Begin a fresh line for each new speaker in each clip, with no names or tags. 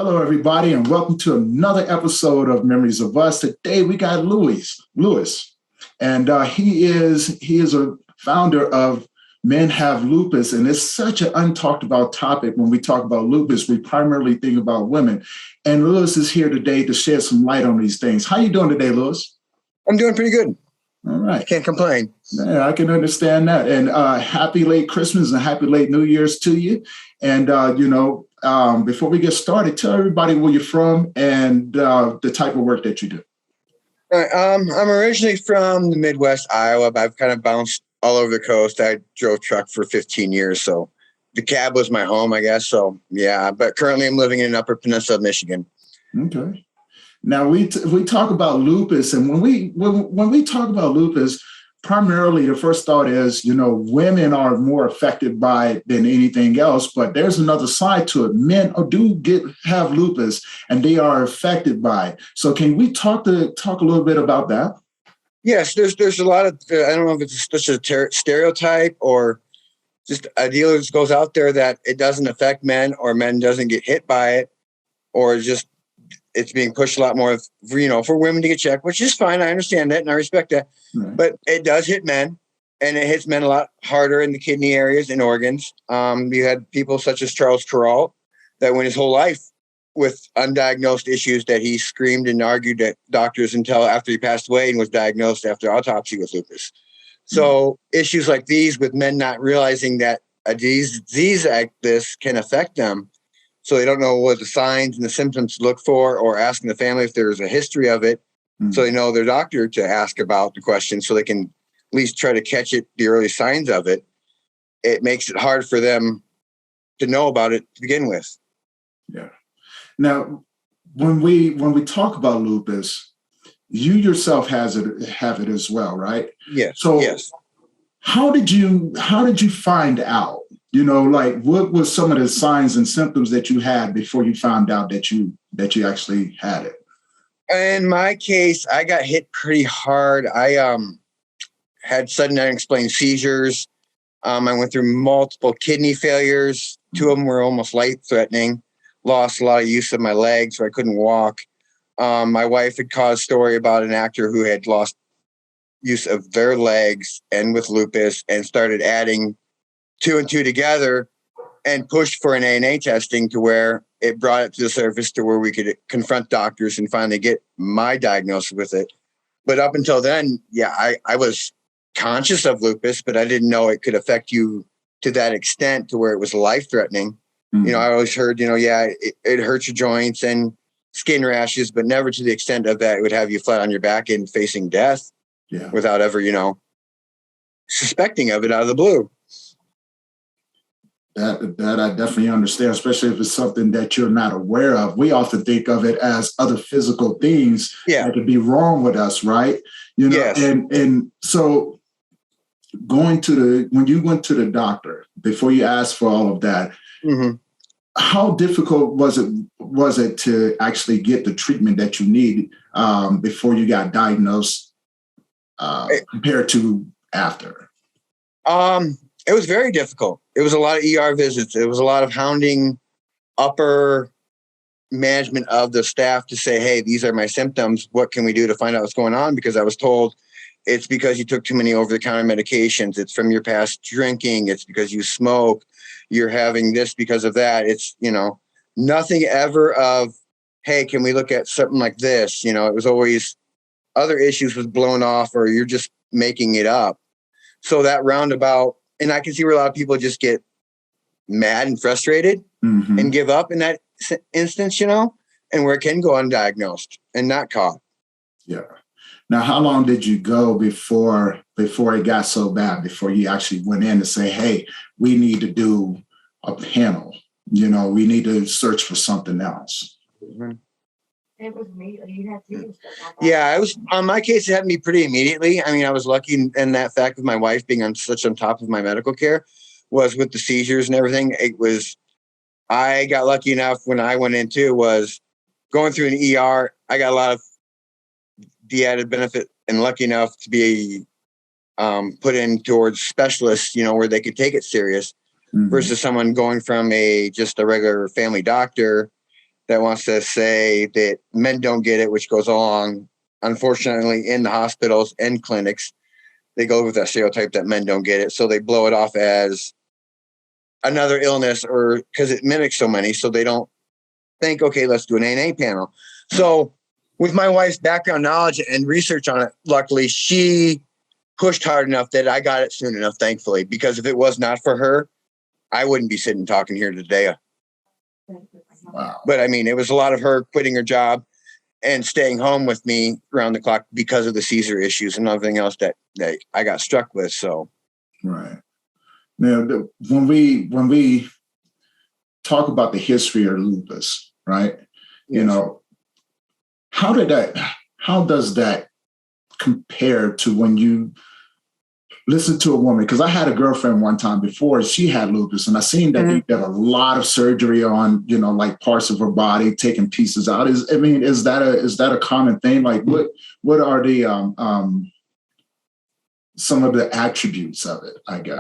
Hello, everybody, and welcome to another episode of Memories of Us. Today we got Lewis, and he is a founder of Men Have Lupus, and it's such an untalked about topic. When we talk about lupus, we primarily think about women, and Lewis is here today to shed some light on these things. How you doing today, Lewis?
I'm doing pretty good.
All right.
Can't complain.
Yeah, I can understand that. And happy late Christmas and happy late New Year's to you. And, before we get started, tell everybody where you're from and the type of work that you do.
All right, I'm originally from the Midwest, Iowa, but I've kind of bounced all over the coast. I drove truck for 15 years, so the cab was my home, I guess. So, yeah, but currently I'm living in Upper Peninsula, Michigan.
Okay. Now we talk about lupus, and when we talk about lupus, primarily the first thought is, women are more affected by it than anything else. But there's another side to it. Men have lupus, and they are affected by it. So can we talk a little bit about that?
Yes, there's a lot of I don't know if it's just a stereotype or just ideal that goes out there that it doesn't affect men or men doesn't get hit by it, or just it's being pushed a lot more, for women to get checked, which is fine. I understand that and I respect that. Right. But it does hit men, and it hits men a lot harder in the kidney areas and organs. You had people such as Charles Kuralt that went his whole life with undiagnosed issues that he screamed and argued at doctors until after he passed away and was diagnosed after autopsy with lupus. So issues like these with men not realizing that a disease like this can affect them. So they don't know what the signs and the symptoms to look for, or asking the family if there's a history of it. So they know their doctor to ask about the question so they can at least try to catch it, the early signs of it. It makes it hard for them to know about it to begin with.
Yeah. Now, when we talk about lupus, you yourself have it as well, right?
Yes.
So
yes.
How did you find out? What was some of the signs and symptoms that you had before you found out that you actually had it?
In my case, I got hit pretty hard. I had sudden unexplained seizures. I went through multiple kidney failures. 2 of them were almost life-threatening. Lost a lot of use of my legs, so I couldn't walk. My wife had caused a story about an actor who had lost use of their legs and with lupus, and started adding 2 and 2 together and pushed for an ANA testing to where it brought it to the surface to where we could confront doctors and finally get my diagnosis with it. But up until then, I was conscious of lupus, but I didn't know it could affect you to that extent to where it was life-threatening. Mm-hmm. I always heard, it hurts your joints and skin rashes, but never to the extent of that it would have you flat on your back and facing death without ever, suspecting of it out of the blue.
That I definitely understand, especially if it's something that you're not aware of. We often think of it as other physical things that could be wrong with us, right?
Yes.
And so when you went to the doctor, before you asked for all of that, mm-hmm. How difficult was it to actually get the treatment that you need before you got diagnosed compared to after?
It was very difficult. It was a lot of ER visits. It was a lot of hounding upper management of the staff to say, hey, these are my symptoms. What can we do to find out what's going on? Because I was told it's because you took too many over-the-counter medications. It's from your past drinking. It's because you smoke. You're having this because of that. It's, nothing ever of, hey, can we look at something like this? It was always other issues was blown off, or you're just making it up. So that roundabout, and I can see where a lot of people just get mad and frustrated mm-hmm. and give up in that instance, and where it can go undiagnosed and not caught.
Yeah. Now, how long did you go before it got so bad, before you actually went in to say, hey, we need to do a panel, we need to search for something else?
Mm-hmm. It was immediately. You had to. Yeah, I was on my case. It happened to me pretty immediately. I mean, I was lucky in that fact of my wife being on top of my medical care, was with the seizures and everything. I got lucky enough when I went into was going through an ER. I got a lot of the added benefit and lucky enough to be put in towards specialists, where they could take it serious, mm-hmm. versus someone going from just a regular family doctor that wants to say that men don't get it, which goes along, unfortunately, in the hospitals and clinics. They go with that stereotype that men don't get it. So they blow it off as another illness, or because it mimics so many. So they don't think, okay, let's do an ANA panel. So with my wife's background knowledge and research on it, luckily she pushed hard enough that I got it soon enough, thankfully, because if it was not for her, I wouldn't be sitting talking here today.
Wow.
But I mean, it was a lot of her quitting her job and staying home with me around the clock because of the Caesar issues and everything else that I got struck with. So,
right. Now, when we talk about the history of lupus, right?
yes.
You know, how does that compare to when you listen to a woman? Because I had a girlfriend one time before she had lupus, and I seen that they did a lot of surgery on, you know, like parts of her body, taking pieces out. Is that a common thing? Like, what are the some of the attributes of it, I guess?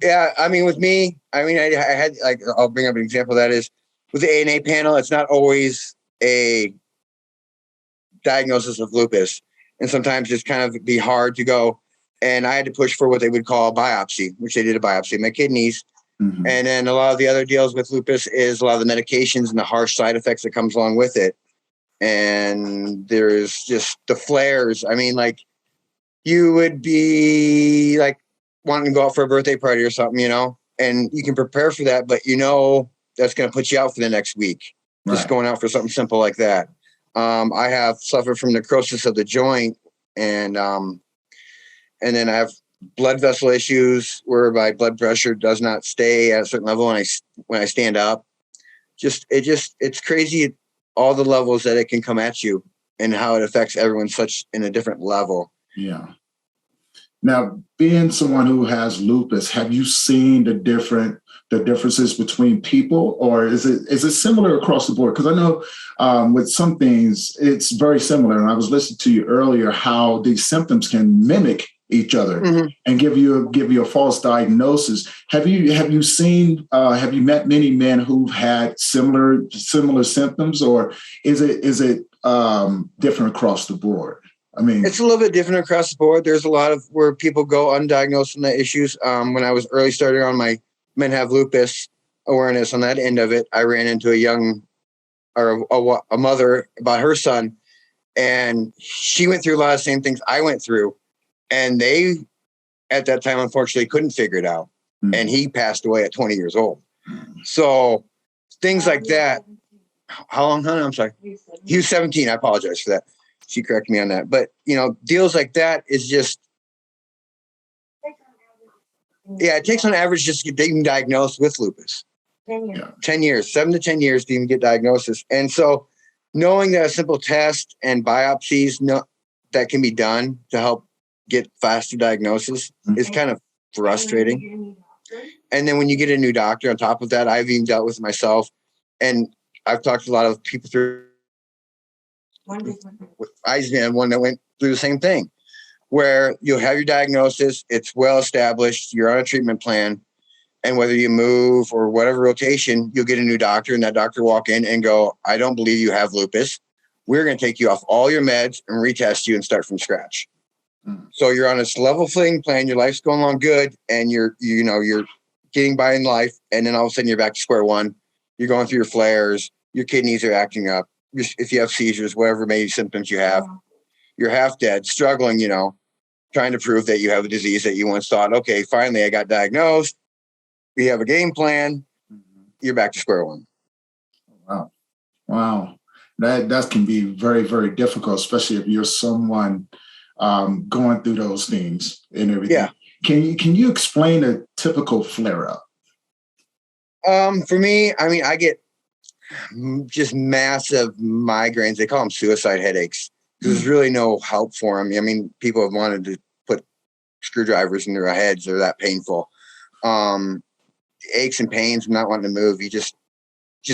Yeah, I mean, with me, I had, like, I'll bring up an example that is with the ANA panel, it's not always a diagnosis of lupus. And sometimes it's kind of be hard to go. And I had to push for what they would call a biopsy, which they did a biopsy of my kidneys.
Mm-hmm.
And then a lot of the other deals with lupus is a lot of the medications and the harsh side effects that comes along with it. And there's just the flares. I mean, like, you would be like wanting to go out for a birthday party or something, you know, and you can prepare for that, but you know that's going to put you out for the next week.
Right.
Just going out for something simple like that. I have suffered from necrosis of the joint, and then I have blood vessel issues where my blood pressure does not stay at a certain level when I stand up. It's crazy all the levels that it can come at you and how it affects everyone such in a different level.
Yeah. Now, being someone who has lupus, have you seen the differences between people, or is it similar across the board? Because I know with some things it's very similar. And I was listening to you earlier how these symptoms can mimic each other and give you a false diagnosis. Have you met many men who've had similar symptoms, or is it different across the board? I mean,
it's a little bit different across the board. There's a lot of where people go undiagnosed from the issues. When I was early starting on my Men Have Lupus awareness on that end of it, I ran into a mother about her son, and she went through a lot of the same things I went through, and they at that time unfortunately couldn't figure it out, and he passed away at 20 years old. So things like that. How long, honey? I'm sorry. He was 17. I apologize for that. She corrected me on that. But, you know, deals like that is just, yeah, it takes on average just to get even diagnosed with lupus. 10 years. 10 years, 7 to 10 years to even get diagnosis. And so knowing that a simple test and biopsies that can be done to help get faster diagnosis is kind of frustrating. And then when you get a new doctor on top of that, I've even dealt with it myself. And I've talked to a lot of people through with Eisman, one that went through the same thing, where you'll have your diagnosis, it's well established, you're on a treatment plan, and whether you move or whatever rotation, you'll get a new doctor, and that doctor walk in and go, I don't believe you have lupus. We're going to take you off all your meds and retest you and start from scratch. So you're on this level footing plan, your life's going along good, and you're getting by in life, and then all of a sudden you're back to square one. You're going through your flares, your kidneys are acting up. If you have seizures, whatever maybe symptoms you have, you're half dead, struggling, trying to prove that you have a disease that you once thought, okay, finally I got diagnosed. We have a game plan. You're back to square one.
Wow. That can be very, very difficult, especially if you're someone going through those things and everything.
Yeah.
Can you explain a typical flare-up?
For me, I mean, I get just massive migraines. They call them suicide headaches. There's really no help for them. I mean, people have wanted to put screwdrivers in their heads. They're that painful. Aches and pains, not wanting to move. You just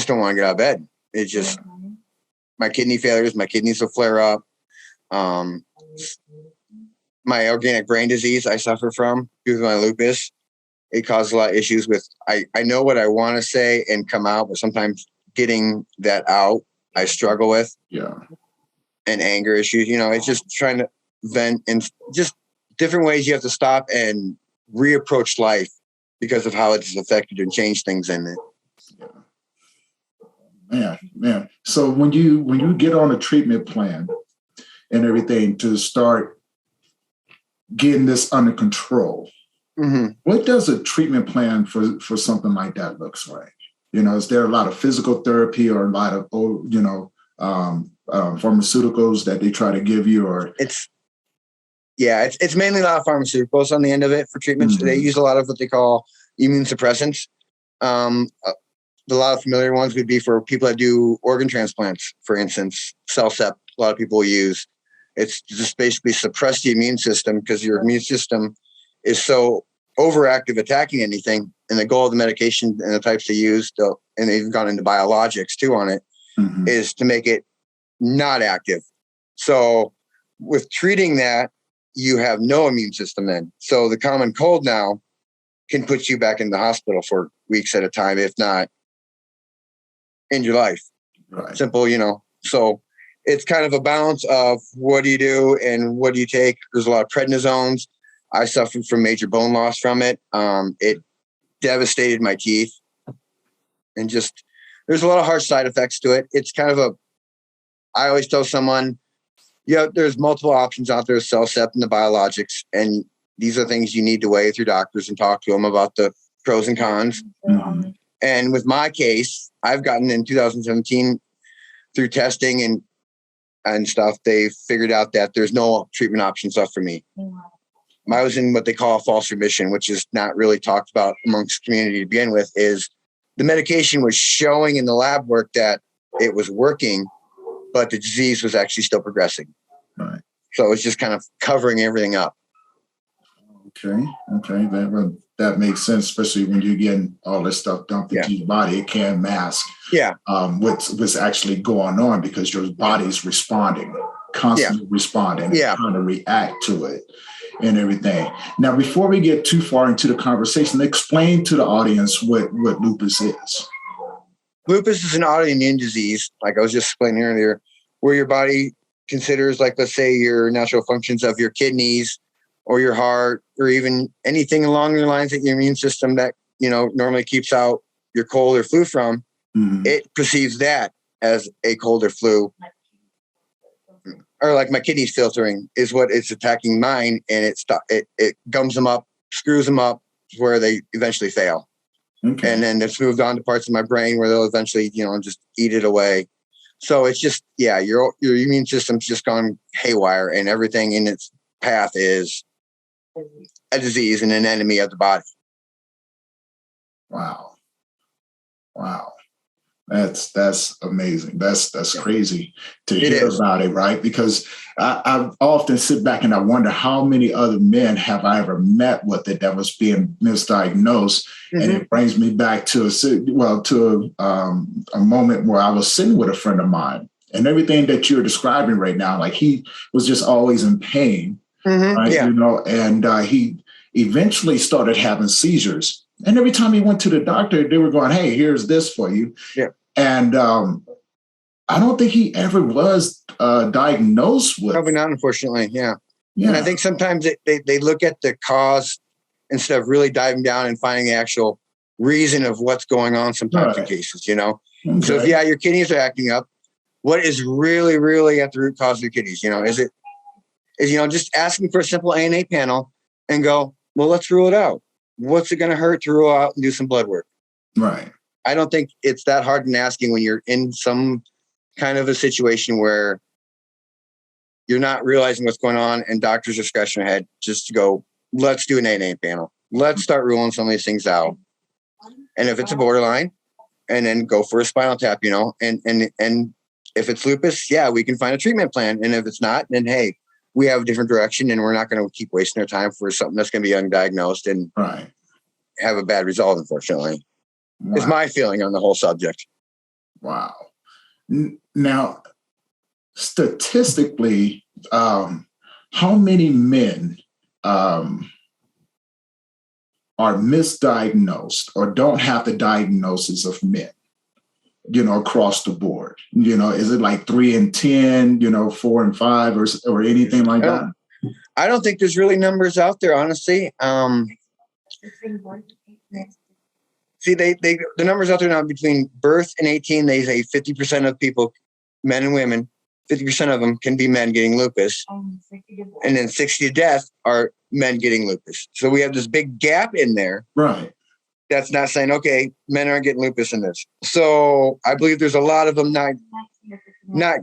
don't want to get out of bed. It's just my kidney failures. My kidneys will flare up. My organic brain disease I suffer from due to my lupus. It causes a lot of issues with, I know what I want to say and come out, but sometimes getting that out. I struggle with.
Yeah.
And anger issues. It's just trying to vent and just different ways you have to stop and reapproach life because of how it's affected and changed things in it.
Man. So when you get on a treatment plan and everything to start getting this under control, what does a treatment plan for something like that looks like? Is there a lot of physical therapy or a lot of pharmaceuticals that they try to give you, or
it's mainly a lot of pharmaceuticals on the end of it for treatments. They use a lot of what they call immune suppressants. A lot of familiar ones would be for people that do organ transplants, for instance, CellCept. A lot of people use. It's just basically suppress the immune system because your immune system is so overactive attacking anything. And the goal of the medication and the types they use, and they've gone into biologics too on it, is to make it not active. So with treating that, you have no immune system then. So the common cold now can put you back in the hospital for weeks at a time, if not end your life.
Right.
Simple, So it's kind of a balance of what do you do and what do you take. There's a lot of prednisones. I suffered from major bone loss from it. It devastated my teeth, and just there's a lot of harsh side effects to it. It's kind of I always tell someone, there's multiple options out there, CellCept and the biologics, and these are things you need to weigh with your doctors and talk to them about the pros and cons. And with my case, I've gotten in 2017 through testing and stuff, they figured out that there's no treatment options left for me. I was in what they call a false remission, which is not really talked about amongst community to begin with, is the medication was showing in the lab work that it was working, but the disease was actually still progressing.
Right.
So it's just kind of covering everything up.
Okay. That makes sense, especially when you're getting all this stuff dumped into your body. It can mask what's actually going on because your body's responding, constantly responding, and trying to react to it and everything. Now, before we get too far into the conversation, explain to the audience what lupus is.
Lupus is an autoimmune disease, like I was just explaining earlier, where your body considers, like, let's say your natural functions of your kidneys or your heart, or even anything along the lines that your immune system that, normally keeps out your cold or flu from, it perceives that as a cold or flu. Or like my kidneys filtering is what it's attacking mine, and it gums them up, screws them up where they eventually fail. Okay. And then it's moved on to parts of my brain where they'll eventually, just eat it away. So it's just, your immune system's just gone haywire, and everything in its path is a disease and an enemy of the body.
Wow. That's amazing. That's crazy to hear about it, right? Because I often sit back and I wonder how many other men have I ever met with it that was being misdiagnosed, and it brings me back to a moment where I was sitting with a friend of mine, and everything that you're describing right now, like he was just always in pain, right?
Yeah.
And he eventually started having seizures. And every time he went to the doctor, they were going, "Hey, here's this for you."
Yeah.
And I don't think he ever was diagnosed with.
Probably not, unfortunately. Yeah. And I think sometimes they look at the cause instead of really diving down and finding the actual reason of what's going on sometimes in cases, Okay. So if, your kidneys are acting up, what is really, really at the root cause of your kidneys? Is just asking for a simple ANA panel and go, well, let's rule it out. What's it going to hurt to rule out and do some blood work?
Right.
I don't think it's that hard in asking when you're in some kind of a situation where you're not realizing what's going on and doctors are scratching their head just to go, let's do an ANA panel. Let's start ruling some of these things out. And if it's a borderline, and then go for a spinal tap, and if it's lupus, we can find a treatment plan. And if it's not, then, hey, we have a different direction, and we're not going to keep wasting our time for something that's going to be undiagnosed and have a bad result, unfortunately. Wow. Is my feeling on the whole subject.
Wow. Now, statistically, how many men are misdiagnosed or don't have the diagnosis of men? across the board? Is it like 3 and 10, 4 and 5 or anything like that?
I don't think there's really numbers out there, honestly. See, the numbers out there now between birth and 18, they say 50% of people, men and women, 50% of them can be men getting lupus. And then 60 to death are men getting lupus. So we have this big gap in there.
Right.
That's not saying, okay, men aren't getting lupus in this. So I believe there's a lot of them not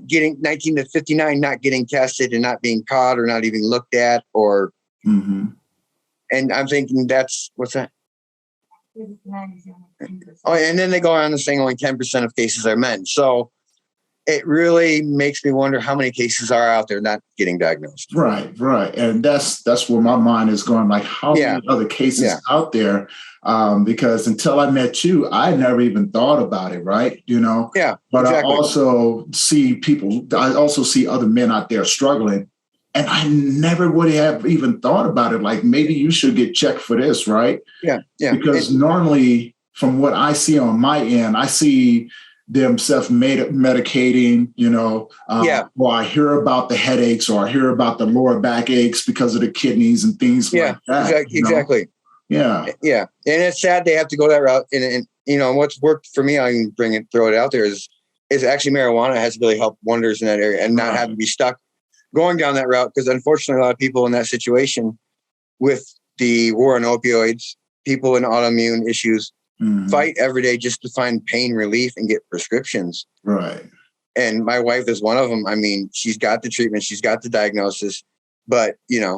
getting 19 to 59, not getting tested and not being caught or not even looked at or.
Mm-hmm.
And I'm thinking what's that? Oh, and then they go on to saying only 10% of cases are men. So it really makes me wonder how many cases are out there not getting diagnosed.
Right. And that's where my mind is going. Like, how many other cases out there? Because until I met you, I never even thought about it. Right.
Yeah.
But
exactly.
I also see other men out there struggling. And I never would have even thought about it. Like, maybe you should get checked for this. Right.
Yeah.
Because normally, from what I see on my end, I see them self-medicating, or I hear about the headaches or I hear about the lower back aches because of the kidneys and things like that.
Exactly.
Yeah.
And it's sad they have to go that route. And what's worked for me, I can throw it out there, is actually marijuana has really helped wonders in that area and not having to be stuck going down that route. Because unfortunately, a lot of people in that situation with the war on opioids, people in autoimmune issues, fight every day just to find pain relief and get prescriptions.
Right.
And my wife is one of them. I mean, she's got the treatment, she's got the diagnosis, but,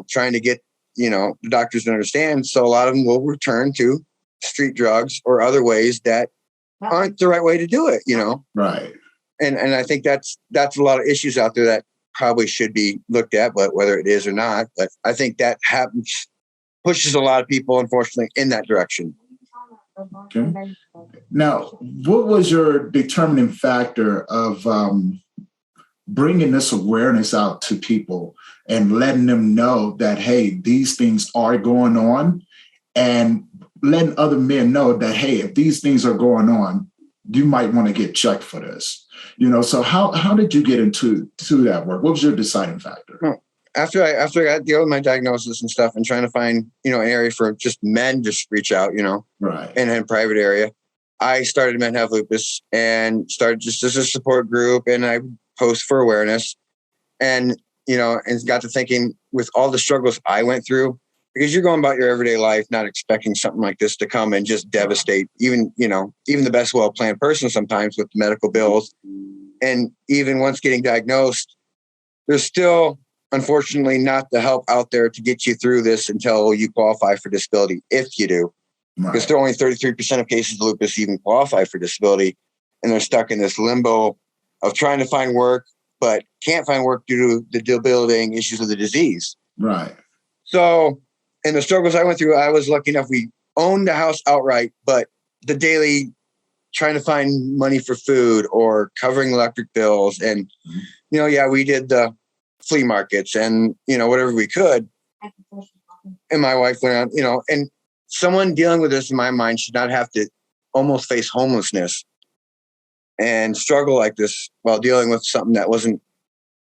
trying to get, the doctors to understand. So a lot of them will return to street drugs or other ways that aren't the right way to do it,
Right.
And I think that's a lot of issues out there that probably should be looked at, but whether it is or not, but I think that pushes a lot of people, unfortunately, in that direction.
Okay. Now, what was your determining factor of bringing this awareness out to people and letting them know that, hey, these things are going on, and letting other men know that, hey, if these things are going on, you might want to get checked for this? So how did you get into that work? What was your deciding factor?
Well, after I got deal with my diagnosis and stuff and trying to find, an area for just men to reach out,
right,
in a private area, I started Men Have Lupus and started just as a support group, and I post for awareness, and and got to thinking with all the struggles I went through, because you're going about your everyday life not expecting something like this to come and just devastate even the best well-planned person sometimes with medical bills. And even once getting diagnosed, there's still, unfortunately, not the help out there to get you through this until you qualify for disability, if you do.
Right.
Because there are only 33% of cases of lupus even qualify for disability, and they're stuck in this limbo of trying to find work, but can't find work due to the debilitating issues of the disease.
Right.
So in the struggles I went through, I was lucky enough we owned the house outright, but the daily trying to find money for food or covering electric bills. And, we did the flea markets and, whatever we could. And my wife went on, and someone dealing with this in my mind should not have to almost face homelessness and struggle like this while dealing with something that wasn't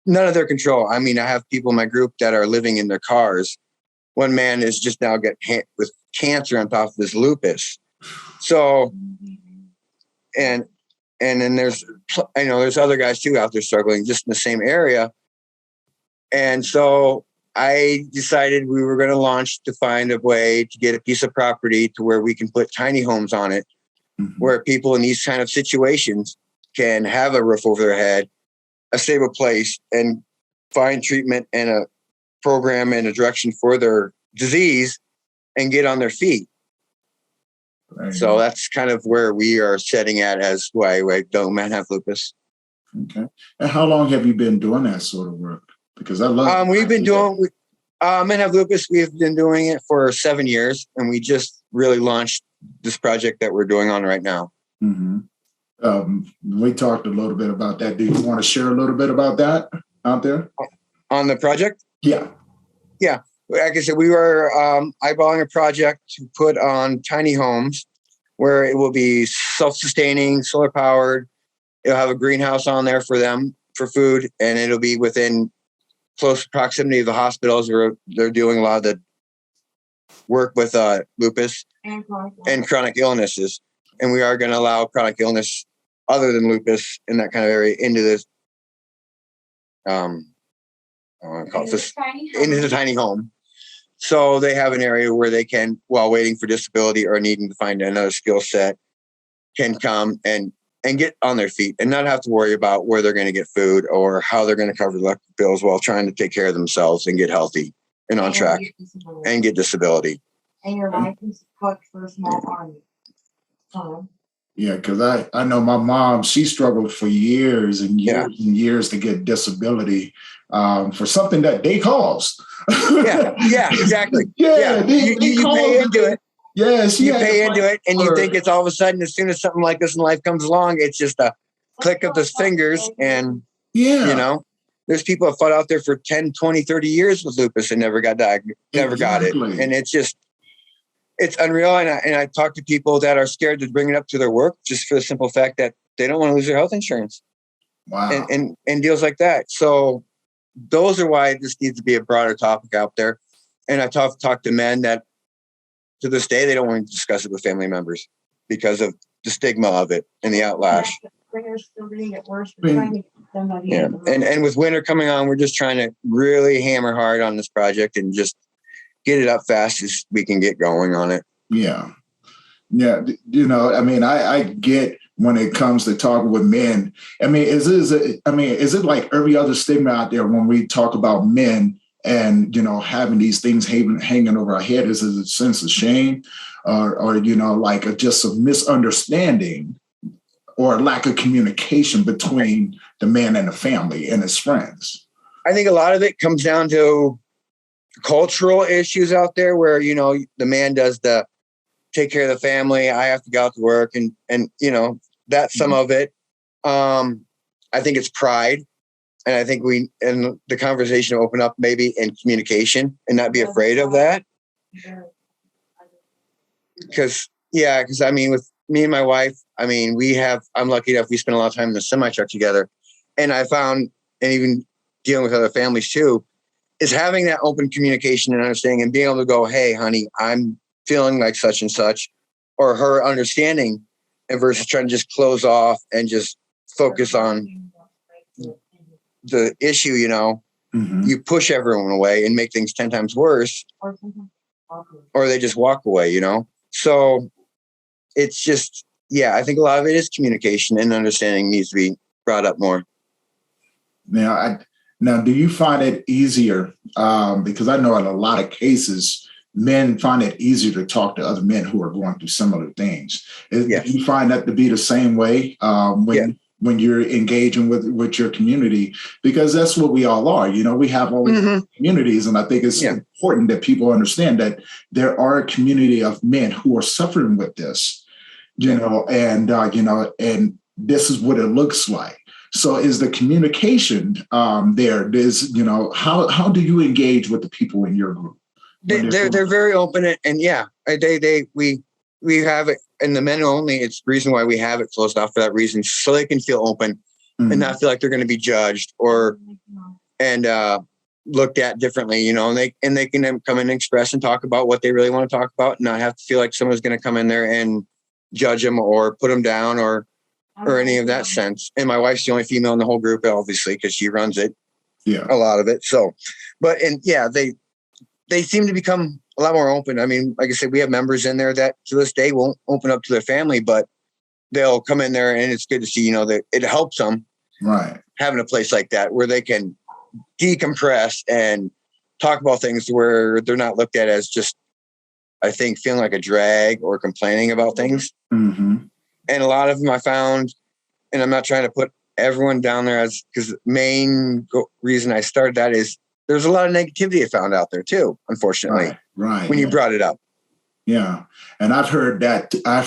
none of their control. I mean, I have people in my group that are living in their cars. One man is just now getting hit with cancer on top of his lupus. So, and then there's other guys too out there struggling just in the same area. And so I decided we were going to launch to find a way to get a piece of property to where we can put tiny homes on it, where people in these kind of situations can have a roof over their head, a stable place, and find treatment and a program and a direction for their disease and get on their feet. So that's kind of where we are setting at as why don't men have lupus.
Okay. And how long have you been doing that sort of work? Because I love
we've been doing Men Have Lupus. We've been doing it for 7 years, and we just really launched this project that we're doing on right now.
Mm-hmm. We talked a little bit about that. Do you want to share a little bit about that out there?
On the project?
Yeah.
Like I said, we were eyeballing a project to put on tiny homes where it will be self-sustaining, solar-powered, It'll have a greenhouse on there for them for food, and it'll be within close proximity of the hospitals where they're doing a lot of the work with lupus and chronic illnesses. And we are going to allow chronic illness other than lupus in that kind of area into this, into the tiny home. So they have an area where they can, while waiting for disability or needing to find another skill set, can come and get on their feet and not have to worry about where they're going to get food or how they're going to cover the electric bills while trying to take care of themselves and get healthy and on track and get disability.
And your license cooked for a small army.
Yeah, because I know my mom, she struggled for years and years and years to get disability for something that they caused.
yeah, exactly.
Yeah,
you pay into it.
Yes,
you pay into it, and you think it's all of a sudden, as soon as something like this in life comes along, it's just a click of the fingers. And, you know, there's people that fought out there for 10, 20, 30 years with lupus and never got diagnosed, never got it. And it's just, it's unreal. And I talk to people that are scared to bring it up to their work just for the simple fact that they don't want to lose their health insurance.
Wow.
And deals like that. So those are why this needs to be a broader topic out there. And I talk to men that to this day, they don't want to discuss it with family members because of the stigma of it and the outlash. Yeah. And with winter coming on, we're just trying to really hammer hard on this project and just get it up fast as we can get going on it.
Yeah. Yeah. You know, I mean, I get when it comes to talking with men. I mean, is it like every other stigma out there when we talk about men and, you know, having these things hanging over our head? Is it a sense of shame or you know, like just a misunderstanding or a lack of communication between the man and the family and his friends?
I think a lot of it comes down to cultural issues out there where, you know, the man does the take care of the family. I have to go out to work and, you know, that's some of it. I think it's pride. And I think and the conversation will open up maybe in communication and not be afraid of that. Because I mean, with me and my wife, I mean, I'm lucky enough, we spend a lot of time in the semi truck together. And I found, and even dealing with other families too, is having that open communication and understanding and being able to go, hey, honey, I'm feeling like such and such, or her understanding, and versus trying to just close off and just focus on the issue, you know. You push everyone away and make things 10 times worse, or they just walk away, you know. So it's just, I think a lot of it is communication and understanding needs to be brought up more.
Now, do you find it easier? Because I know in a lot of cases, men find it easier to talk to other men who are going through similar things. Do you find that to be the same way when you're engaging with your community? Because that's what we all are. You know, we have all these communities, and I think it's important that people understand that there are a community of men who are suffering with this, you know, and this is what it looks like. So is the communication there? There's, you know, how do you engage with the people in your group?
They're very open and we have it, and the men only. It's the reason why we have it closed off for that reason, so they can feel open and not feel like they're going to be judged or looked at differently, you know. And they can come in and express and talk about what they really want to talk about, and not have to feel like someone's going to come in there and judge them or put them down or any of that sense. And my wife's the only female in the whole group, obviously, because she runs it. Yeah, a lot of it. So, but they seem to become a lot more open. I mean, like I said, we have members in there that to this day won't open up to their family, but they'll come in there, and it's good to see, you know, that it helps them, right, having a place like that where they can decompress and talk about things where they're not looked at as just, I think, feeling like a drag or complaining about things. And a lot of them I found, and I'm not trying to put everyone down there because the main reason I started that is there's a lot of negativity I found out there too, unfortunately. Right. When you brought it up.
Yeah. And I've heard that. I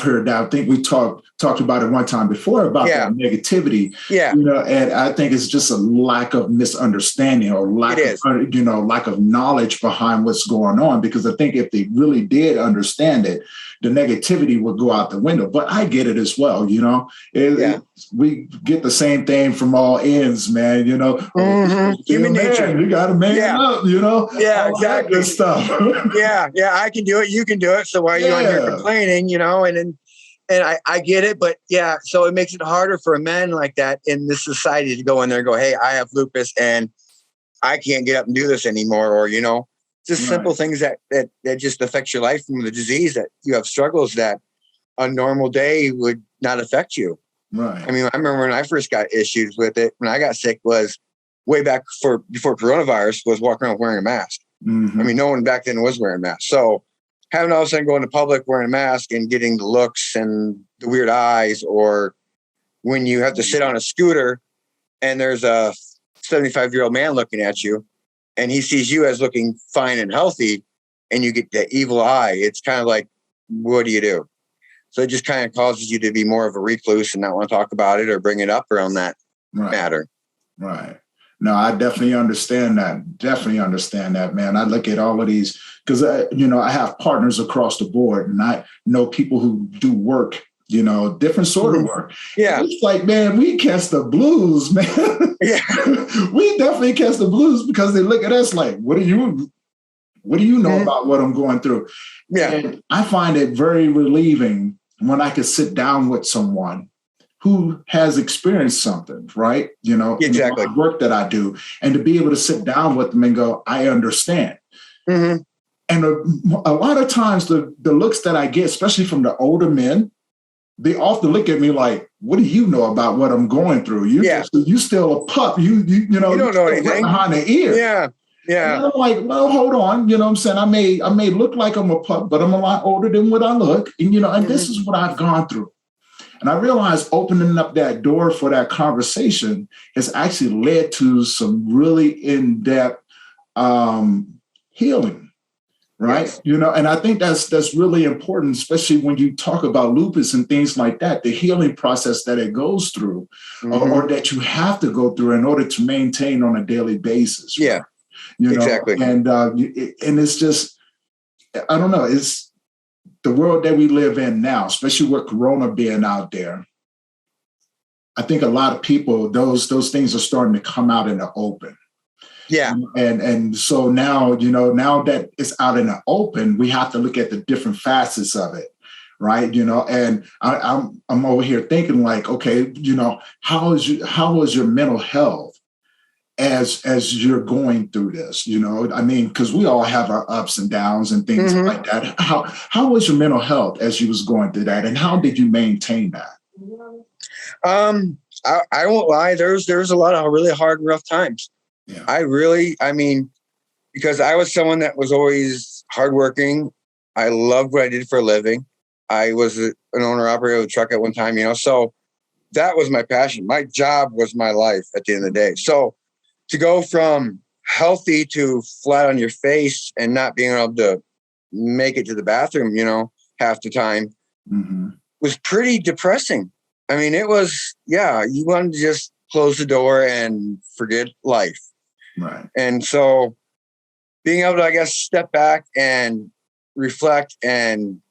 think we talked talked about it one time before about
Yeah.
that negativity.
Yeah.
You know, and I think it's just a lack of misunderstanding or lack
It
of, you know, lack of knowledge behind what's going on. Because I think if they really did understand it, the negativity would go out the window. But I get it as well, you know. We get the same thing from all ends, man. You know,
Human nature.
You got to man up, you know.
Yeah,
all
exactly.
That good stuff.
Yeah, I can do it. You can do it. So why are you on here complaining? You know, and I get it, but yeah, so it makes it harder for a man like that in this society to go in there and go, hey, I have lupus and I can't get up and do this anymore, or you know, just simple things that just affects your life from the disease, that you have struggles that a normal day would not affect you.
Right.
I mean, I remember when I first got issues with it, when I got sick, was way back before coronavirus, was walking around wearing a mask. I mean, no one back then was wearing masks. So having all of a sudden going to public wearing a mask and getting the looks and the weird eyes, or when you have to sit on a scooter and there's a 75-year-old man looking at you and he sees you as looking fine and healthy and you get that evil eye, it's kind of like, what do you do? So it just kind of causes you to be more of a recluse and not want to talk about it or bring it up around that matter.
Right. No, I definitely understand that. Definitely understand that, man. I look at all of these because, you know, I have partners across the board and I know people who do work, you know, different sort of work.
Yeah.
And it's like, man, we catch the blues, man.
Yeah.
We definitely catch the blues because they look at us like, what do you know about what I'm going through?
Yeah.
And I find it very relieving when I can sit down with someone who has experienced something, right? You know,
exactly.
In the work that I do, and to be able to sit down with them and go, I understand. And a lot of times the looks that I get, especially from the older men, they often look at me like, what do you know about what I'm going through? You still a pup. You know,
you don't know anything
behind the ear.
Yeah.
And I'm like, well, hold on. You know what I'm saying? I may look like I'm a pup, but I'm a lot older than what I look. And, you know, and this is what I've gone through. And I realized opening up that door for that conversation has actually led to some really in-depth healing, right?
Yes.
You know, and I think that's really important, especially when you talk about lupus and things like that, the healing process that it goes through or that you have to go through in order to maintain on a daily basis.
Yeah,
right? You know,
exactly.
And it's just, I don't know, it's the world that we live in now, especially with Corona being out there. I think a lot of people, those things are starting to come out in the open.
Yeah.
And so now, you know, now that it's out in the open, we have to look at the different facets of it. Right. You know, and I'm over here thinking like, okay, you know, how is your mental health as you're going through this, you know? I mean, because we all have our ups and downs and things like that. How was your mental health as you was going through that, and how did you maintain that?
I won't lie. There's a lot of really hard, rough times. Yeah. I mean, because I was someone that was always hardworking. I loved what I did for a living. I was an owner operator of a truck at one time, you know, so that was my passion. My job was my life at the end of the day. So to go from healthy to flat on your face and not being able to make it to the bathroom, you know, half the time was pretty depressing. I mean, it was, you wanted to just close the door and forget life.
Right.
And so being able to, I guess, step back and reflect and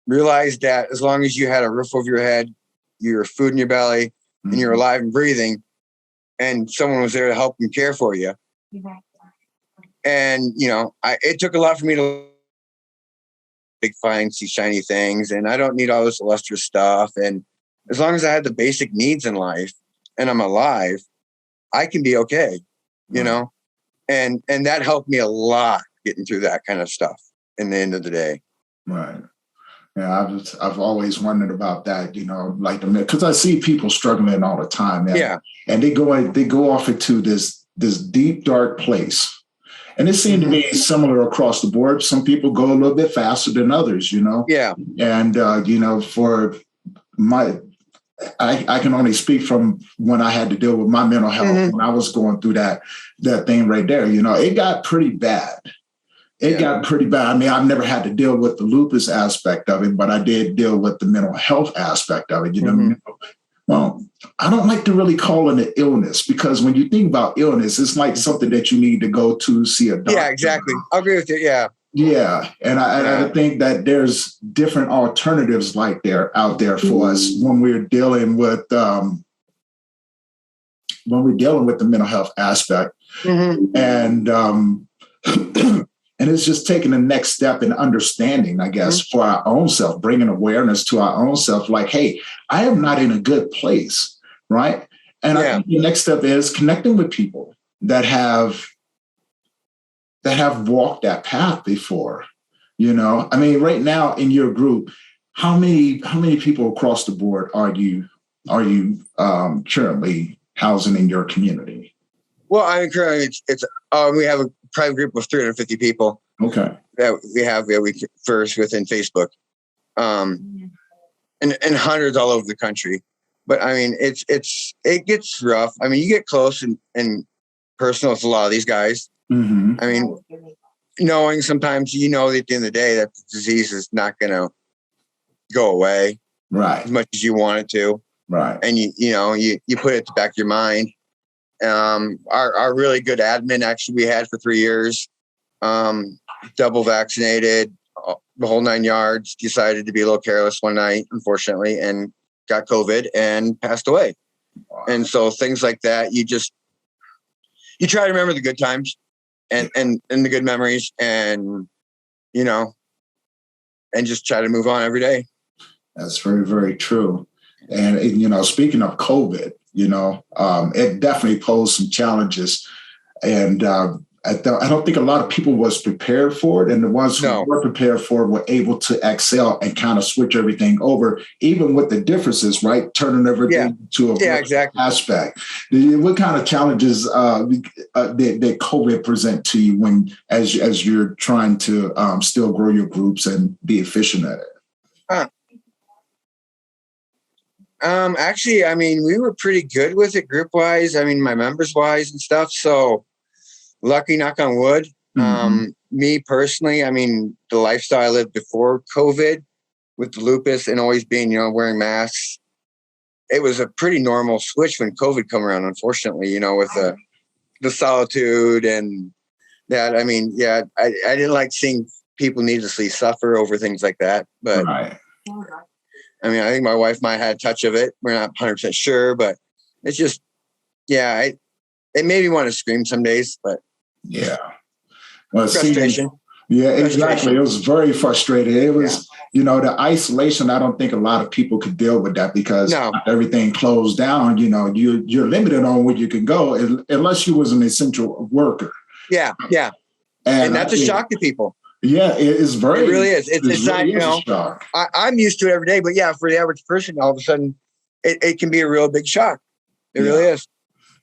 realize that as long as you had a roof over your head, your food in your belly, and you're alive and breathing, and someone was there to help and care for you. And, you know, it took a lot for me to big fancy shiny things, and I don't need all this illustrious stuff. And as long as I had the basic needs in life and I'm alive, I can be okay, you know? And that helped me a lot getting through that kind of stuff in the end of the day.
Right. Yeah, I've always wondered about that, you know, like because I see people struggling all the time. And they go off into this deep, dark place. And it seemed to be similar across the board. Some people go a little bit faster than others, you know?
Yeah.
And, you know, for I can only speak from when I had to deal with my mental health when I was going through that thing right there. You know, it got pretty bad. It got pretty bad. I mean, I've never had to deal with the lupus aspect of it, but I did deal with the mental health aspect of it. You know, well, I don't like to really call it an illness, because when you think about illness, it's like something that you need to go to see a doctor.
Yeah, exactly. I agree with you. Yeah.
Yeah. And I think that there's different alternatives out there for us when we're dealing with the mental health aspect. And and it's just taking the next step in understanding, I guess, for our own self, bringing awareness to our own self, like, hey, I am not in a good place, right? And I think the next step is connecting with people that have walked that path before. You know, I mean, right now in your group, how many people across the board are you currently housing in your community?
Well, I mean, currently it's we have a private group of 350 people.
Okay.
That we have first within Facebook, and hundreds all over the country. But I mean, it gets rough. I mean, you get close and personal with a lot of these guys. I mean, knowing sometimes, at the end of the day that the disease is not going to go away,
right,
as much as you want it to,
right,
and you put it at the back of your mind. Our really good admin, actually, we had for 3 years, double vaccinated, the whole 9 yards, decided to be a little careless one night, unfortunately, and got COVID and passed away. Wow. And so things like that, you try to remember the good times and the good memories, and and just try to move on every day.
That's very, very true. And speaking of COVID, it definitely posed some challenges, and I don't think a lot of people was prepared for it, and the ones who were prepared for it were able to excel and kind of switch everything over, even with the differences, right? Turning everything to a
exactly.
aspect. What kind of challenges did COVID present to you as you're trying to still grow your groups and be efficient at it?
Actually, I mean, we were pretty good with it group wise. I mean, my members wise and stuff. So lucky, knock on wood. Me personally, I mean, the lifestyle I lived before COVID with the lupus and always being, wearing masks, it was a pretty normal switch when COVID come around, unfortunately, with the solitude and that. I mean, I didn't like seeing people needlessly suffer over things like that, but I mean, I think my wife might have had a touch of it. We're not 100% sure, but it's just, it made me want to scream some days, but
well,
frustration.
Exactly. It was very frustrating. It was, the isolation. I don't think a lot of people could deal with that because everything closed down. You're limited on where you can go unless you was an essential worker.
Yeah. And that's a shock to people.
Yeah, it really is.
It's not, I'm used to it every day, but for the average person, all of a sudden it can be a real big shock. It really is.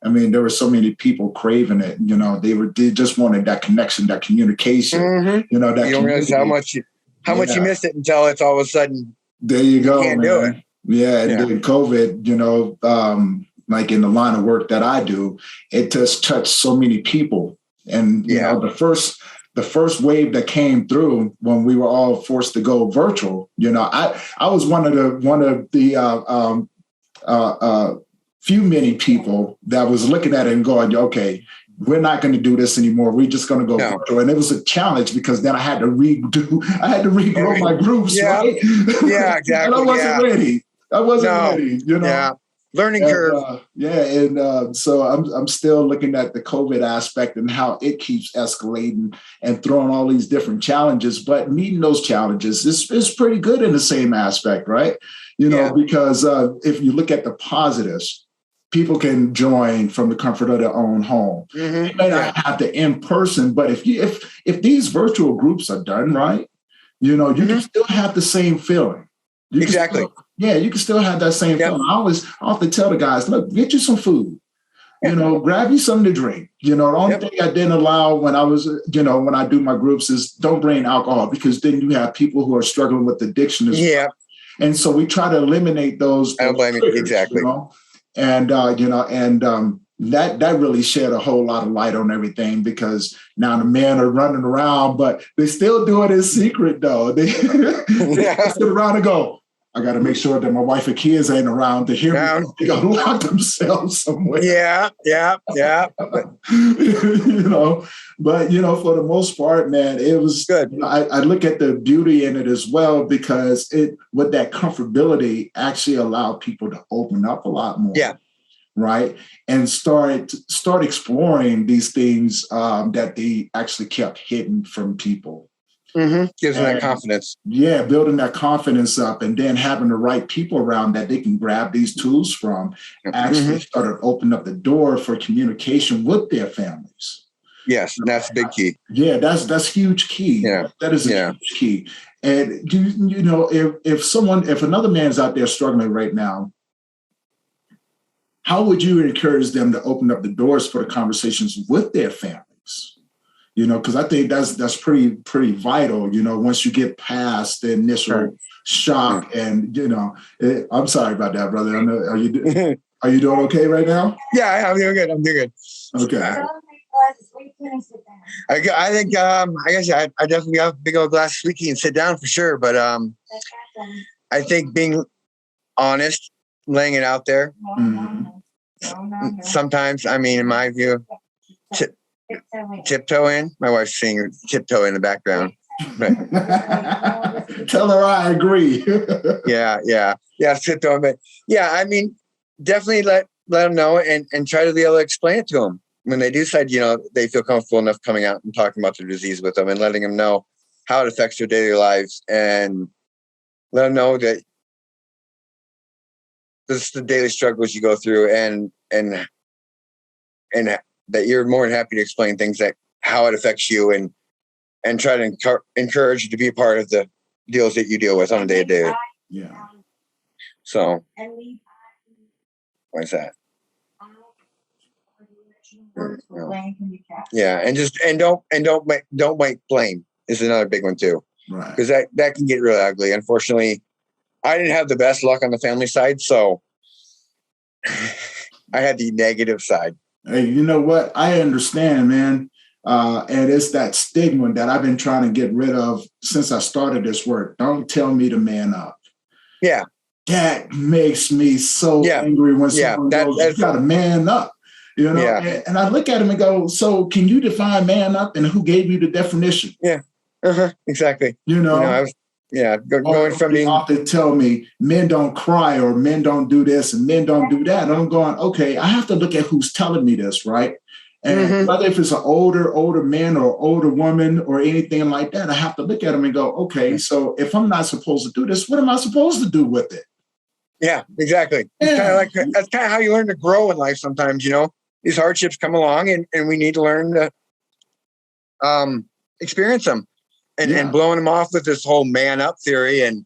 I mean, there were so many people craving it. They just wanted that connection, that communication. That
you don't realize how much you miss it until it's all of a sudden.
There you go.
You can't do it.
Yeah, and then COVID. Like in the line of work that I do, it just touched so many people, and the first wave that came through when we were all forced to go virtual. I was one of the many people that was looking at it and going, okay, we're not going to do this anymore. We're just going to go virtual. And it was a challenge because then I had to regrow my groups. Right?
Yeah, exactly.
And I wasn't ready. Ready,
Yeah. Learning curve.
So I'm still looking at the COVID aspect and how it keeps escalating and throwing all these different challenges, but meeting those challenges is pretty good in the same aspect, right? Because if you look at the positives, people can join from the comfort of their own home. They may not have to in person, but if these virtual groups are done right, you can still have the same feeling. You can still have that same feeling. I often tell the guys, look, get you some food, grab you something to drink. The only thing I didn't allow when I was, when I do my groups is don't bring alcohol, because then you have people who are struggling with addiction as well. And so we try to eliminate those.
I don't blame you. Exactly.
And that really shed a whole lot of light on everything, because now the men are running around, but they still do it in secret though. They sit around and go, I got to make sure that my wife and kids ain't around to hear me. They got to lock themselves somewhere.
Yeah.
But for the most part, man, it was
good.
I look at the beauty in it as well, because with that comfortability actually allowed people to open up a lot more.
Yeah.
Right. And start exploring these things that they actually kept hidden from people.
Mm-hmm. Gives them that confidence.
Yeah, building that confidence up, and then having the right people around that they can grab these tools from, actually started opening up the door for communication with their families.
Yes, that's a big key.
Yeah, that's huge key.
Yeah.
That is a huge key. And if another man's out there struggling right now, how would you encourage them to open up the doors for the conversations with their families? Because I think that's pretty vital, once you get past the initial shock. And, I'm sorry about that, brother. I know, are you doing okay right now?
Yeah, I'm doing good. Okay. I think, I guess I definitely got a big old glass of sweet tea and sit down for sure. But I think being honest, laying it out there. Sometimes, in my view, tiptoe in. My wife's singing tiptoe in the background.
Tell her I agree.
Yeah, tiptoe in. But yeah, definitely let them know and try to be able to explain it to them when they do decide, they feel comfortable enough coming out and talking about their disease with them, and letting them know how it affects their daily lives, and let them know that this is the daily struggles you go through, and that you're more than happy to explain things, that how it affects you, and try to encourage you to be a part of the deals that you deal with on a day-to-day.
Yeah.
So what's that? Yeah, and don't make blame is another big one too.
Right.
Because that can get really ugly. Unfortunately, I didn't have the best luck on the family side, so I had the negative side.
Hey, you know what? I understand, man. And it's that stigma that I've been trying to get rid of since I started this work. Don't tell me to man up.
Yeah.
That makes me so angry when someone goes, you got to man up.
Yeah.
And I look at him and go, so can you define man up, and who gave you the definition?
Yeah. Exactly.
Going from being often tell me men don't cry, or men don't do this, and men don't do that. And I'm going, okay, I have to look at who's telling me this, right? And whether if it's an older man or older woman or anything like that, I have to look at them and go, okay, so if I'm not supposed to do this, what am I supposed to do with it?
Yeah, exactly. Yeah. That's kind of how you learn to grow in life sometimes, These hardships come along, and we need to learn to experience them. And blowing them off with this whole man up theory and,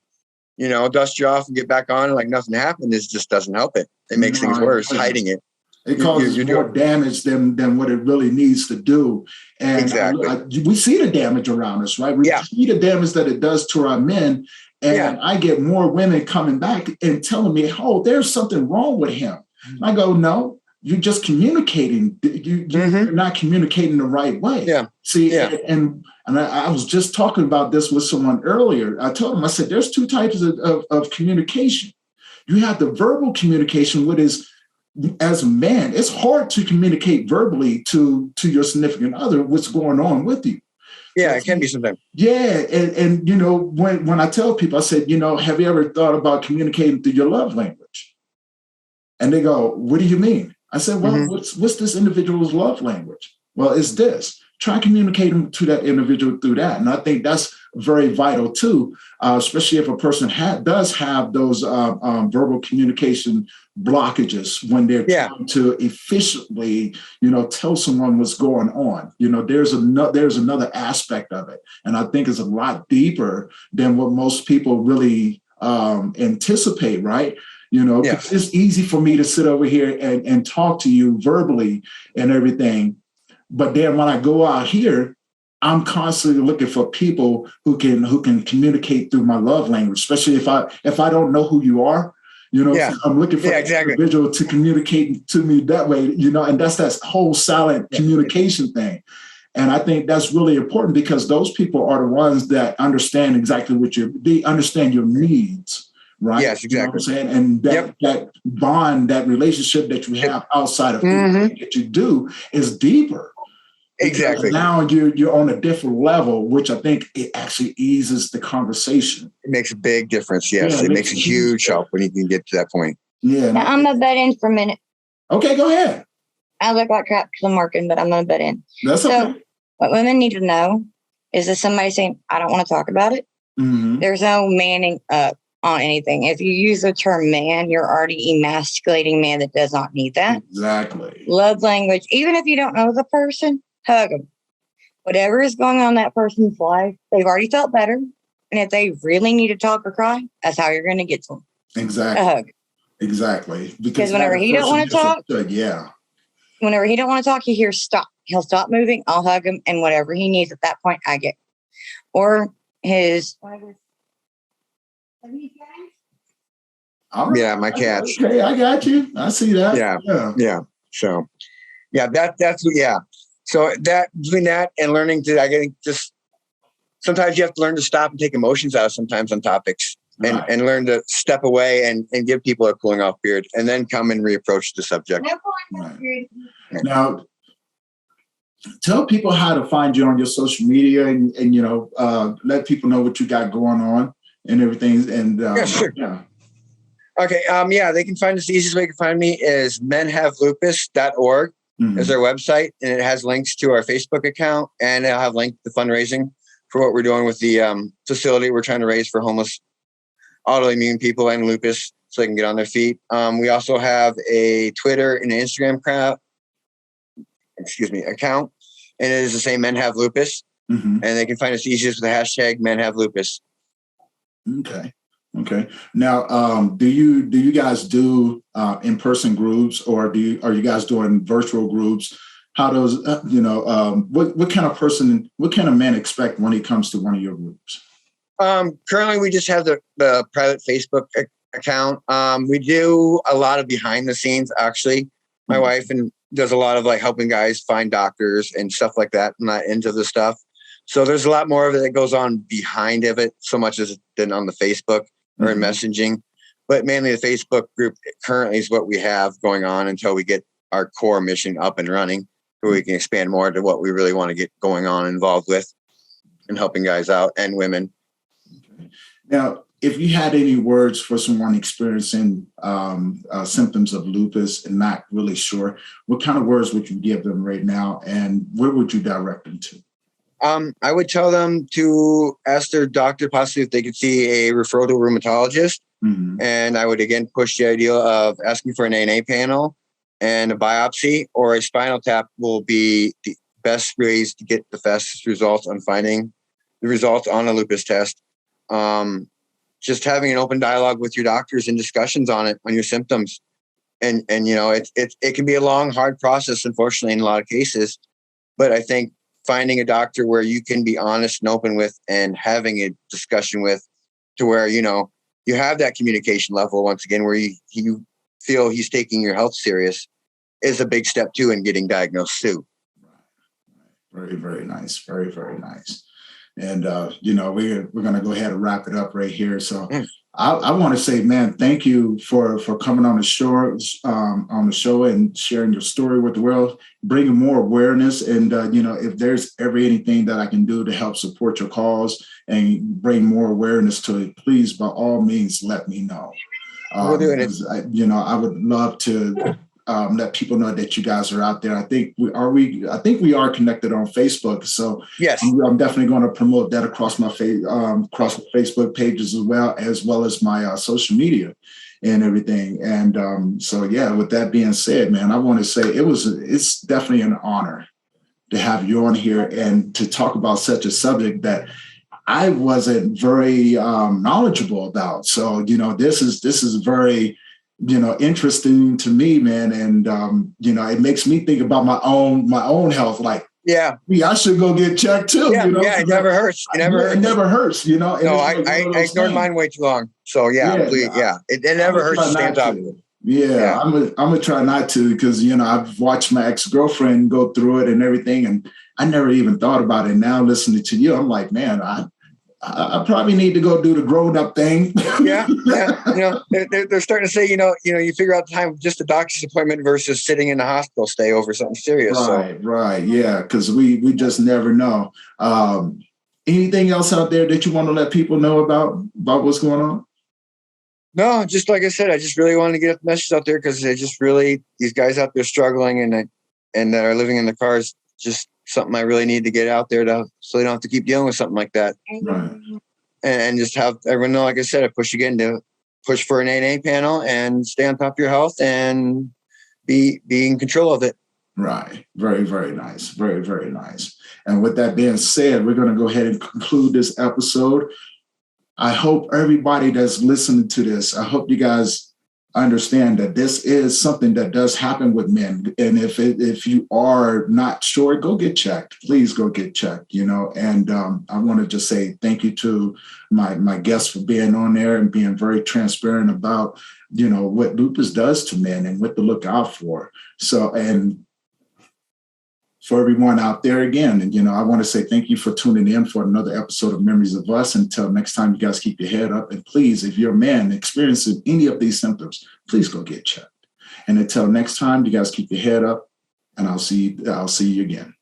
dust you off and get back on like nothing happened just doesn't help it. It makes things worse, hiding it.
It causes more damage than what it really needs to do. And
exactly.
We see the damage around us, right? We see the damage that it does to our men. And I get more women coming back and telling me, oh, there's something wrong with him. And I go, no. You're just communicating. You're not communicating the right way.
Yeah.
See, and I was just talking about this with someone earlier. I told him, I said, there's two types of communication. You have the verbal communication, which is, as a man, it's hard to communicate verbally to your significant other what's going on with you.
Yeah, it can be sometimes.
Yeah. And when I tell people, I said, have you ever thought about communicating through your love language? And they go, what do you mean? I said, well, what's this individual's love language? Well, it's this. Try communicating to that individual through that. And I think that's very vital too, especially if a person does have those verbal communication blockages when they're trying to efficiently, tell someone what's going on. There's another aspect of it. And I think it's a lot deeper than what most people really anticipate, right? It's easy for me to sit over here and talk to you verbally and everything. But then when I go out here, I'm constantly looking for people who can communicate through my love language, especially if I don't know who you are.
Yeah.
So I'm looking for an individual to communicate to me that way, and that's that whole silent communication thing. And I think that's really important because those people are the ones that understand exactly they understand your needs. Right.
Yes, exactly.
You know what I'm saying? And that bond, that relationship that you have outside of anything that you do is deeper.
Exactly.
Now you're on a different level, which I think it actually eases the conversation.
It makes a big difference. Yes, it makes a huge help when you can get to that point.
Yeah.
Now, I'm going to butt in for a minute.
Okay, go ahead.
I look like crap because I'm working, but I'm going to butt in.
That's okay.
What women need to know is that somebody saying, I don't want to talk about it.
Mm-hmm.
There's no manning up on anything. If you use the term man, you're already emasculating man that does not need that.
Exactly.
Love language. Even if you don't know the person, hug them. Whatever is going on in that person's life, they've already felt better. And if they really need to talk or cry, that's how you're going to get to them.
Exactly.
A hug.
Exactly.
Because whenever he don't want to talk,
yeah.
Whenever he don't want to talk, he hears stop. He'll stop moving. I'll hug him, and whatever he needs at that point, I get. Or his.
Yeah, my cats.
Okay, I got you. I see that.
Yeah. So, that's. So that between that and learning to, I think, just sometimes you have to learn to stop and take emotions out sometimes on topics, and learn to step away and give people a cooling off period, and then come and reapproach the subject.
Right. Now, tell people how to find you on your social media, and let people know what you got going on and everything. And
sure.
Yeah.
Okay. They can find us. The easiest way to find me is menhavelupus.org. Is our website, and it has links to our Facebook account, and it'll have links to fundraising for what we're doing with the facility we're trying to raise for homeless autoimmune people and lupus, so they can get on their feet. We also have a Twitter and an Instagram account, and it is the same Men Have Lupus, and they can find us easiest with the hashtag Men Have Lupus.
Okay. Now, do you guys do in-person groups, or are you guys doing virtual groups? How does what kind of man expect when he comes to one of your groups?
Currently, we just have the private Facebook account. We do a lot of behind the scenes. Actually, my wife does a lot of helping guys find doctors and stuff like that. I'm not into the stuff, so there's a lot more of it that goes on behind of it, so much as than on the Facebook or in messaging. But mainly the Facebook group currently is what we have going on until we get our core mission up and running, where we can expand more to what we really want to get going on involved with and helping guys out and women.
Okay. Now, if you had any words for someone experiencing symptoms of lupus and not really sure, what kind of words would you give them right now, and where would you direct them to?
I would tell them to ask their doctor possibly if they could see a referral to a rheumatologist. And I would again push the idea of asking for an ANA panel, and a biopsy or a spinal tap will be the best ways to get the fastest results on finding the results on a lupus test. Just having an open dialogue with your doctors and discussions on it, on your symptoms. And it can be a long, hard process, unfortunately, in a lot of cases. But I think finding a doctor where you can be honest and open with, and having a discussion with, to where, you have that communication level once again, where you feel he's taking your health serious, is a big step too in getting diagnosed too.
Right. Very, very nice. Very, very nice. And, we're going to go ahead and wrap it up right here. So I want to say, man, thank you for coming on the show and sharing your story with the world, bringing more awareness. And, if there's ever anything that I can do to help support your cause and bring more awareness to it, please, by all means, let me know.
We'll do it.
I would love to let people know that you guys are out there. I think we are connected on Facebook. So
yes,
I'm definitely going to promote that across my Facebook pages as well as my social media and everything. And with that being said, man, I want to say it's definitely an honor to have you on here and to talk about such a subject that I wasn't very knowledgeable about. So, this is very interesting to me, man. And, it makes me think about my own health. Like,
Yeah.
I should go get checked too.
Yeah.
You know?
Yeah. It never hurts. It never hurts.
It never hurts, you know. And
No,
it's
I
like one of
I
those
ignored
things.
mine way too long. So yeah,
Yeah,
please, yeah. It
I'm
never
gonna
hurts
try
to stay on
not
top of
to.
it.
Yeah,
Yeah.
I'm gonna try not to because you know I've watched my ex-girlfriend go through it and everything, and I never even thought about it. Now listening to you, I'm like, man, I probably need to go do the grown-up thing.
Yeah, yeah. You know, they're starting to say, you figure out the time of just a doctor's appointment versus sitting in the hospital stay over something serious.
Right, yeah, because we just never know. Anything else out there that you want to let people know about what's going on?
No, just like I said, I just really wanted to get the message out there because they just really, these guys out there struggling and that are living in the cars, just something I really need to get out there so they don't have to keep dealing with something like that.
Right.
And just have everyone know, like I said, I push again to push for an AA panel and stay on top of your health and be in control of it.
Right. Very, very nice. Very, very nice. And with that being said, we're going to go ahead and conclude this episode. I hope everybody that's listening to this, I hope you guys understand that this is something that does happen with men. And if you are not sure, go get checked. Please go get checked, you know. And I want to just say thank you to my guests for being on there and being very transparent about, you know, what lupus does to men and what to look out for. So, and for everyone out there again, and you know, I want to say thank you for tuning in for another episode of Memories of Us. Until next time, you guys keep your head up, and please, if you're a man experiencing any of these symptoms, please go get checked. And until next time, you guys keep your head up, and I'll see you again.